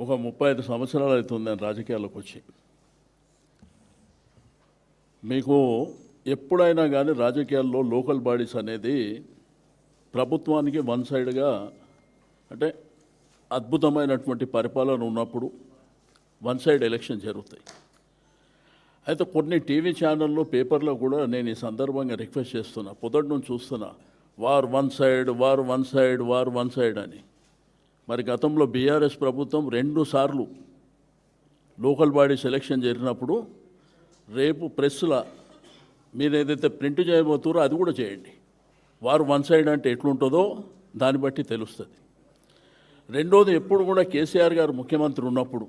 ఒక 35 సంవత్సరాలు అవుతుంది నేను రాజకీయాల్లోకి వచ్చి. మీకు ఎప్పుడైనా కానీ రాజకీయాల్లో లోకల్ బాడీస్ అనేది ప్రభుత్వానికి వన్ సైడ్గా అంటే అద్భుతమైనటువంటి పరిపాలన ఉన్నప్పుడు వన్ సైడ్ ఎలక్షన్ జరుగుతాయి. అయితే కొన్ని టీవీ ఛానల్లో పేపర్లో కూడా నేను ఈ సందర్భంగా రిక్వెస్ట్ చేస్తున్నా, పొద్దుటి నుంచి చూస్తున్నా, war one side war one side war one side అని. మరి గతంలో బీఆర్ఎస్ ప్రభుత్వం 2 సార్లు లోకల్ బాడీస్ ఎలక్షన్ జరిగినప్పుడు రేపు ప్రెస్లో మీరు ఏదైతే ప్రింట్ చేయబోతారో అది కూడా చేయండి. వారు వన్ సైడ్ అంటే ఎట్లుంటుందో దాన్ని బట్టి తెలుస్తుంది. రెండోది, ఎప్పుడు కూడా కేసీఆర్ గారు ముఖ్యమంత్రి ఉన్నప్పుడు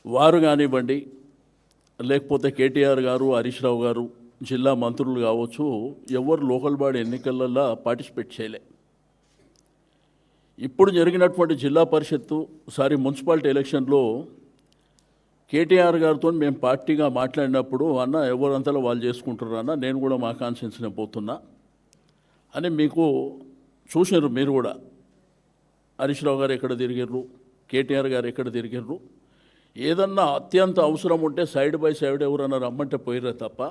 వారు కానివ్వండి, లేకపోతే కేటీఆర్ గారు, హరీష్ రావు గారు, జిల్లా మంత్రులు కావచ్చు, ఎవరు లోకల్ బాడీ ఎన్నికలలో పార్టిసిపేట్ చేయలే. ఇప్పుడు జరిగినటువంటి జిల్లా పరిషత్తు మున్సిపాలిటీ ఎలక్షన్లో కేటీఆర్ గారితో మేము పార్టీగా మాట్లాడినప్పుడు, అన్న ఎవరంతలో వాళ్ళు చేసుకుంటారు అన్న, నేను కూడా మా కాన్స్టిట్యున్సీనే పోతున్నా అని మీకు చూసారు. మీరు కూడా హరీష్ రావు గారు ఎక్కడ తిరిగారు, కేటీఆర్ గారు ఎక్కడ తిరిగారు, ఏదన్నా అత్యంత అవసరం ఉంటే సైడ్ బై సైడ్ ఎవరన్నా రమ్మంటే పోయిరే తప్ప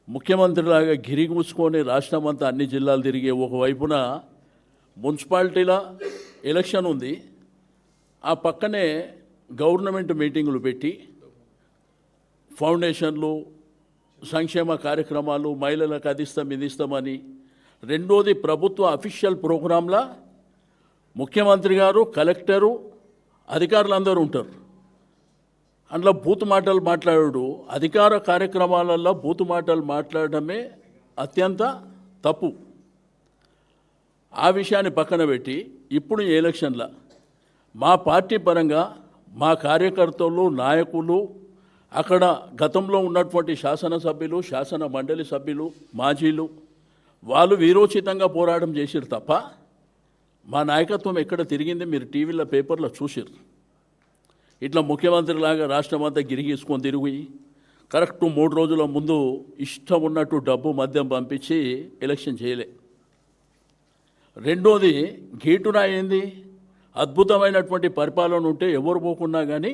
ముఖ్యమంత్రిలాగా గిరిగూసుకొని రాష్ట్రం అంతా అన్ని జిల్లాలు తిరిగే ఒకవైపున మున్సిపాలిటీల ఎలక్షన్ ఉంది, ఆ పక్కనే గవర్నమెంట్ మీటింగులు పెట్టి ఫౌండేషన్లు, సంక్షేమ కార్యక్రమాలు, మహిళలకు అది ఇస్తాం ఇది ఇస్తామని. రెండోది, ప్రభుత్వ అఫీషియల్ ప్రోగ్రాంలా ముఖ్యమంత్రి గారు, కలెక్టరు, అధికారులందరూ ఉంటారు. అందులో బూతు మాటలు మాట్లాడు, అధికార కార్యక్రమాలలో బూతు మాటలు మాట్లాడటమే అత్యంత తప్పు. ఆ విషయాన్ని పక్కన పెట్టి ఇప్పుడు ఈ ఎలక్షన్లో మా పార్టీ పరంగా మా కార్యకర్తలు, నాయకులు, అక్కడ గతంలో ఉన్నటువంటి శాసనసభ్యులు, శాసన మండలి సభ్యులు, మాజీలు, వాళ్ళు వీరోచితంగా పోరాటం చేసిరు తప్ప మా నాయకత్వం ఎక్కడ తిరిగింది మీరు టీవీలో, పేపర్లో చూసిరు. ఇట్లా ముఖ్యమంత్రిలాగా రాష్ట్రం అంతా గిరిగీసుకొని తిరిగి కరెక్ట్ 3 రోజుల ముందు ఇష్టం ఉన్నట్టు డబ్బు మద్యం పంపించి ఎలక్షన్ చేయలే. రెండోది, గీటున ఏంది, అద్భుతమైనటువంటి పరిపాలన ఉంటే ఎవరు పోకున్నా కానీ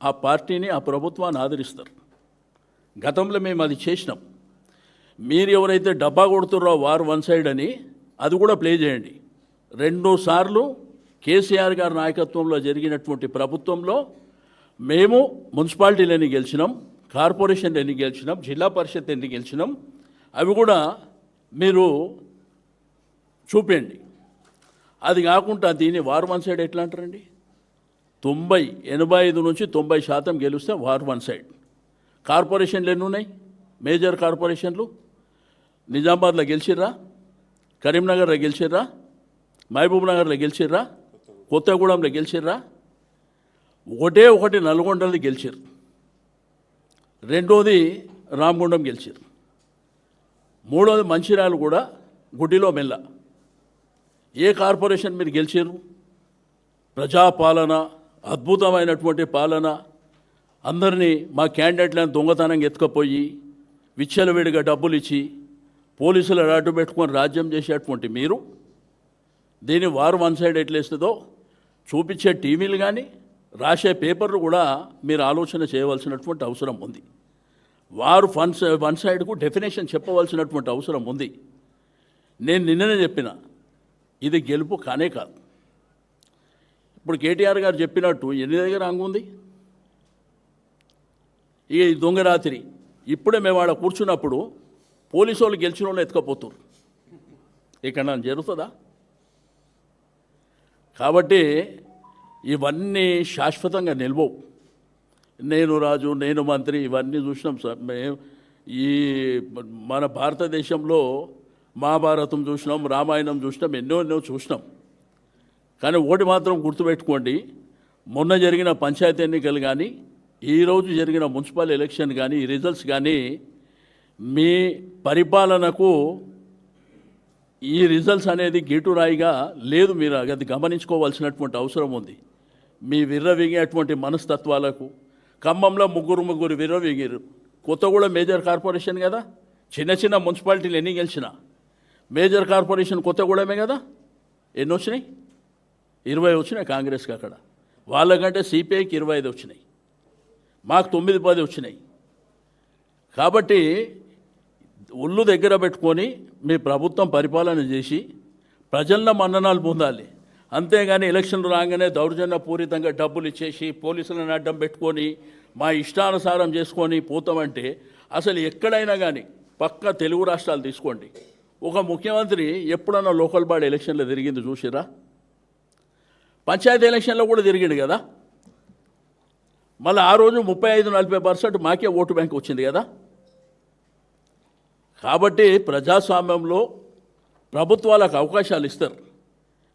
ఆ పార్టీని, ఆ ప్రభుత్వాన్ని ఆదరిస్తారు. గతంలో మేము అది చేసినాం. మీరు ఎవరైతే డబ్బా కొడుతున్నారో వారు వన్ సైడ్ అని అది కూడా ప్లే చేయండి. 2 సార్లు కేసీఆర్ గారి నాయకత్వంలో జరిగినటువంటి ప్రభుత్వంలో మేము మున్సిపాలిటీలు ఎన్ని గెలిచినాం, కార్పొరేషన్లు ఎన్ని గెలిచినాం, జిల్లా పరిషత్ ఎన్ని గెలిచినాం, అవి కూడా మీరు చూపండి. అది కాకుండా దీన్ని వార్ వన్ సైడ్ ఎట్లా అంటారండి? 85 నుంచి 90% గెలిస్తే వార్ వన్ సైడ్. కార్పొరేషన్లు ఎన్ని ఉన్నాయి? మేజర్ కార్పొరేషన్లు నిజామాబాద్లో గెలిచిర్రా, కరీంనగర్లో గెలిచిర్రా, మహబూబ్ నగర్లో గెలిచిర్రా, కొత్తగూడెంలో గెలిచిర్రా, ఒకటి నల్గొండలో గెలిచారు. రెండోది రామగుండం గెలిచారు. మూడోది మంచిర్యాల కూడా గుడ్డిలో మెల్ల. ఏ కార్పొరేషన్ మీరు గెలిచారు? ప్రజాపాలన, అద్భుతమైనటువంటి పాలన, అందరినీ మా క్యాండిడేట్లను దొంగతనంగా ఎత్తుకపోయి విచ్చలవిడిగా డబ్బులు ఇచ్చి పోలీసులు అడ్డు పెట్టుకొని రాజ్యం చేసేటువంటి మీరు దీన్ని వారు వన్ సైడ్ ఎట్లేస్తుందో చూపించే టీవీలు కానీ రాసే పేపర్లు కూడా మీరు ఆలోచన చేయవలసినటువంటి అవసరం ఉంది. వారు వన్ సైడ్కు డెఫినేషన్ చెప్పవలసినటువంటి అవసరం ఉంది. నేను నిన్ననే చెప్పిన, ఇది గెలుపు కానే కాదు. ఇప్పుడు కేటీఆర్ గారు చెప్పినట్టు ఎన్ని దగ్గర అంగుంది ఇక ఈ దొంగ రాత్రి. ఇప్పుడే మేము ఆడ కూర్చున్నప్పుడు పోలీసు వాళ్ళు గెలిచిన వాళ్ళు ఎత్తుకపోతారు. ఇక్కడ నన్ను జరుగుతుందా? కాబట్టి ఇవన్నీ శాశ్వతంగా నిల్వవు. నేను రాజు, నేను మంత్రి, ఇవన్నీ చూసినాం సార్. మేము ఈ మన భారతదేశంలో మహాభారతం చూసినాం, రామాయణం చూసినాం, ఎన్నో చూసినాం. కానీ ఒకటి మాత్రం గుర్తుపెట్టుకోండి, మొన్న జరిగిన పంచాయతీ ఎన్నికలు కానీ, ఈరోజు జరిగిన మున్సిపల్ ఎలక్షన్ కానీ, ఈ రిజల్ట్స్ కానీ మీ పరిపాలనకు ఈ రిజల్ట్స్ అనేది గీటురాయిగా లేదు. మీరు అది గమనించుకోవాల్సినటువంటి అవసరం ఉంది. మీ విర్రవీగేటువంటి మనస్తత్వాలకు ఖమ్మంలో ముగ్గురు విర్రవీగారు. కొత్తగూడెం మేజర్ కార్పొరేషన్ కదా, చిన్న మున్సిపాలిటీలు ఎన్ని గెలిచినా మేజర్ కార్పొరేషన్ కొత్తగూడెమే కదా. ఎన్ని వచ్చినాయి? 20 వచ్చినాయి కాంగ్రెస్కి. అక్కడ వాళ్ళకంటే సిపిఐకి 25 వచ్చినాయి, మాకు 9-10 వచ్చినాయి. కాబట్టి ఒళ్ళు దగ్గర పెట్టుకొని మీ ప్రభుత్వం పరిపాలన చేసి ప్రజల మన్ననాలు పొందాలి. అంతేగాని ఎలక్షన్లు రాగానే దౌర్జన్యపూరితంగా డబ్బులు ఇచ్చేసి పోలీసులను అడ్డం పెట్టుకొని మా ఇష్టానుసారం చేసుకొని పోతామంటే అసలు ఎక్కడైనా కానీ పక్క తెలుగు రాష్ట్రాలు తీసుకోండి, ఒక ముఖ్యమంత్రి ఎప్పుడన్నా లోకల్ బాడీ ఎలక్షన్లో తిరిగింది చూసిరా? పంచాయతీ ఎలక్షన్లో కూడా తిరిగిండు కదా. మళ్ళీ ఆ రోజు 35-40% మాకే ఓటు బ్యాంక్ వచ్చింది కదా. కాబట్టి ప్రజాస్వామ్యంలో ప్రభుత్వాలకు అవకాశాలు ఇస్తారు.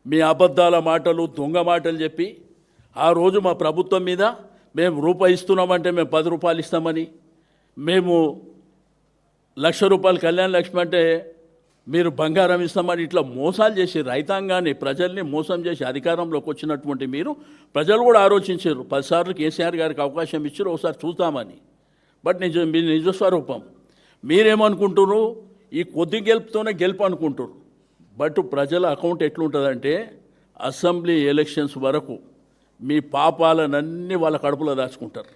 మీ అబద్ధాల మాటలు, దొంగ మాటలు చెప్పి ఆ రోజు మా ప్రభుత్వం మీద మేము రూపాయి ఇస్తున్నామంటే మేము 10 రూపాయలు ఇస్తామని, మేము ₹1,00,000 కళ్యాణ లక్ష్మి అంటే మీరు బంగారం ఇస్తామని ఇట్లా మోసాలు చేసి రైతాంగాన్ని, ప్రజల్ని మోసం చేసి అధికారంలోకి వచ్చినటువంటి మీరు ప్రజలు కూడా ఆలోచించారు. 10 సార్లు కేసీఆర్ గారికి అవకాశం ఇచ్చారు, ఒకసారి చూద్దామని. బట్ మీ నిజస్వరూపం మీరేమనుకుంటున్నారు? ఈ కొద్ది గెలుపుతోనే గెలుపు అనుకుంటారు. బట్ ప్రజల అకౌంట్ ఎట్లుంటుందంటే అసెంబ్లీ ఎలక్షన్స్ వరకు మీ పాపాలనన్నీ వాళ్ళ కడుపులో దాచుకుంటారు.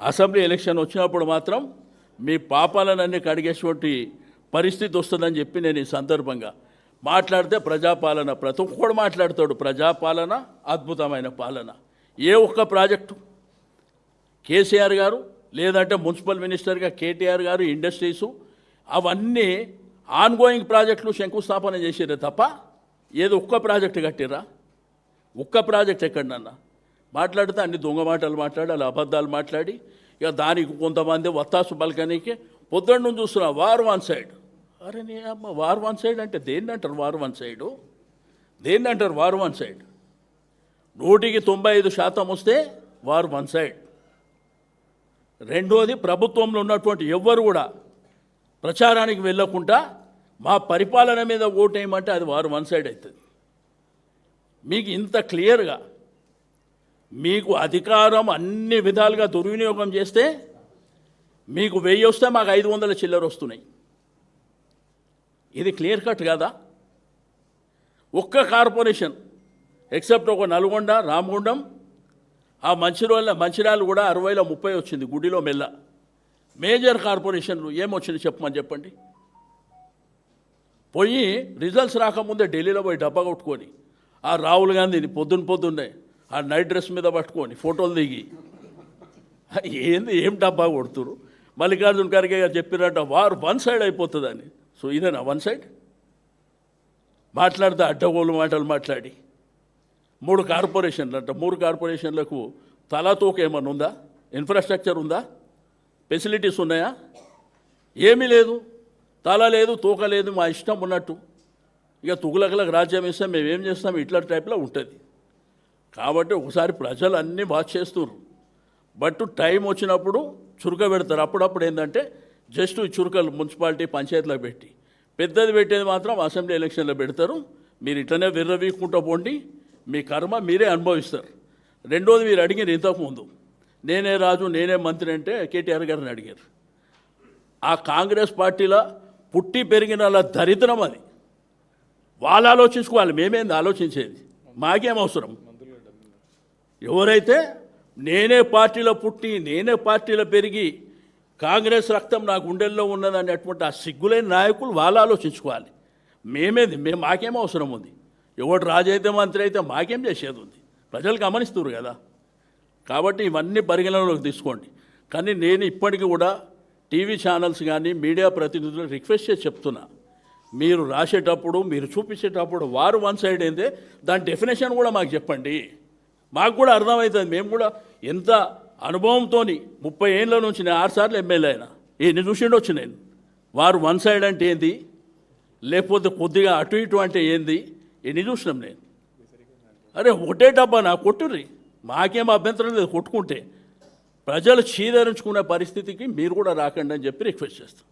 అసెంబ్లీ ఎలక్షన్ వచ్చినప్పుడు మాత్రం మీ పాపాలనన్నీ కడిగేటువంటి పరిస్థితి వస్తుందని చెప్పి నేను ఈ సందర్భంగా మాట్లాడితే, ప్రజాపాలన ప్రతి ఒక్కడు మాట్లాడతాడు. ప్రజాపాలన అద్భుతమైన పాలన. ఏ ఒక్క ప్రాజెక్టు కేసీఆర్ గారు లేదంటే మున్సిపల్ మినిస్టర్గా కేటీఆర్ గారు ఇండస్ట్రీసు అవన్నీ ఆన్గోయింగ్ ప్రాజెక్టులు శంకుస్థాపన చేసిరే తప్ప ఏదో ఒక్క ప్రాజెక్టు కట్టిరా? ఒక్క ప్రాజెక్ట్ ఎక్కడన్నా మాట్లాడితే అన్ని దొంగ మాటలు మాట్లాడి అలా అబద్ధాలు మాట్లాడి ఇక దానికి కొంతమంది వత్తాసు బల్కనీకి పొద్దున్న చూస్తున్నా వార్ వన్ సైడ్. అరే నీ అమ్మ, వార్ వన్ సైడ్ అంటే దేన్ని అంటారు? వార్ వన్ సైడు దేన్ని అంటారు? వార్ వన్ సైడ్ 100% వస్తే వార్ వన్ సైడ్. రెండోది, ప్రభుత్వంలో ఉన్నటువంటి ఎవ్వరు కూడా ప్రచారానికి వెళ్ళకుండా మా పరిపాలన మీద ఓటేయమంటే అది వారు వన్ సైడ్ అవుతుంది. మీకు ఇంత క్లియర్గా మీకు అధికారం అన్ని విధాలుగా దుర్వినియోగం చేస్తే మీకు 1000 వస్తే మాకు 500 చిల్లర వస్తున్నాయి. ఇది క్లియర్ కట్ కదా. ఒక్క కార్పొరేషన్ ఎక్సెప్ట్ ఒక నల్గొండ, రామగుండం, ఆ మంచిర్యాల కూడా 60లో 30 వచ్చింది, గుడిలో మెల్ల. మేజర్ కార్పొరేషన్లు ఏమొచ్చింది చెప్పండి. పోయి రిజల్ట్స్ రాకముందే ఢిల్లీలో పోయి డబ్బా కొట్టుకొని ఆ రాహుల్ గాంధీని పొద్దున్నే ఆ నైట్ డ్రెస్ మీద పట్టుకొని ఫోటోలు దిగి ఏం డబ్బా కొడుతురు? మల్లికార్జున ఖర్గే గారు చెప్పినట్ట వారు వన్ సైడ్ అయిపోతుందని. సో ఇదేనా వన్ సైడ్? మాట్లాడితే అడ్డగోలు మాటలు మాట్లాడి 3 కార్పొరేషన్లు అంట. 3 కార్పొరేషన్లకు తలాతోక ఏమన్నా ఉందా? ఇన్ఫ్రాస్ట్రక్చర్ ఉందా? ఫెసిలిటీస్ ఉన్నాయా? ఏమీ లేదు. తల లేదు, తోక లేదు, మా ఇష్టం ఉన్నట్టు. ఇక తుగులకలకు రాజ్యం ఇస్తాం, మేమేం చేస్తాం, ఇట్లా టైప్లో ఉంటుంది. కాబట్టి ఒకసారి ప్రజలు అన్నీ బాగా చేస్తున్నారు. బట్ టైం వచ్చినప్పుడు చురుక పెడతారు. అప్పుడప్పుడు ఏంటంటే జస్ట్ చురుకలు మున్సిపాలిటీ పంచాయతీలో పెట్టి, పెద్దది పెట్టేది మాత్రం అసెంబ్లీ ఎలక్షన్లో పెడతారు. మీరు ఇట్లనే విర్రవీక్కుంటూ పోండి, మీ కర్మ మీరే అనుభవిస్తారు. రెండోది, మీరు అడిగారు ఇంతకుముందు నేనే రాజు నేనే మంత్రి అంటే కేటీఆర్ గారిని అడిగారు. ఆ కాంగ్రెస్ పార్టీలో పుట్టి పెరిగిన అలా దరిద్రం అది. వాళ్ళు ఆలోచించుకోవాలి, మేమేంది ఆలోచించేది? మాకేం అవసరం? ఎవరైతే నేనే పార్టీలో పుట్టి నేనే పార్టీలో పెరిగి కాంగ్రెస్ రక్తం నా గుండెల్లో ఉన్నదనేటువంటి ఆ సిగ్గులేని నాయకులు వాళ్ళు ఆలోచించుకోవాలి. మాకేం అవసరం ఉంది? ఎవడు రాజు అయితే మంత్రి అయితే మాకేం చేసేది ఉంది? ప్రజలు గమనిస్తున్నారు కదా. కాబట్టి ఇవన్నీ పరిగణనలోకి తీసుకోండి. కానీ నేను ఇప్పటికీ కూడా టీవీ ఛానల్స్ కానీ మీడియా ప్రతినిధులు రిక్వెస్ట్ చేసి చెప్తున్నా, మీరు రాసేటప్పుడు మీరు చూపించేటప్పుడు వారు వన్ సైడ్ అయితే దాని డెఫినేషన్ కూడా మాకు చెప్పండి. మాకు కూడా అర్థమవుతుంది. మేము కూడా ఎంత అనుభవంతో 30 ఏళ్ళ నుంచి నేను 6 సార్లు ఎమ్మెల్యే అయినా ఎన్ని చూసిండొచ్చు నేను. వారు వన్ సైడ్ అంటే ఏంది, లేకపోతే కొద్దిగా అటు ఇటు అంటే ఏంది, ఎన్ని చూసినాం నేను. అరే ఒకటే డబ్బా నా కొట్టుర్రి, మాకేం అభ్యంతరం లేదు కొట్టుకుంటే. ప్రజలు చీదరించుకునే పరిస్థితికి మీరు కూడా రాకండి అని చెప్పి రిక్వెస్ట్ చేస్తాం.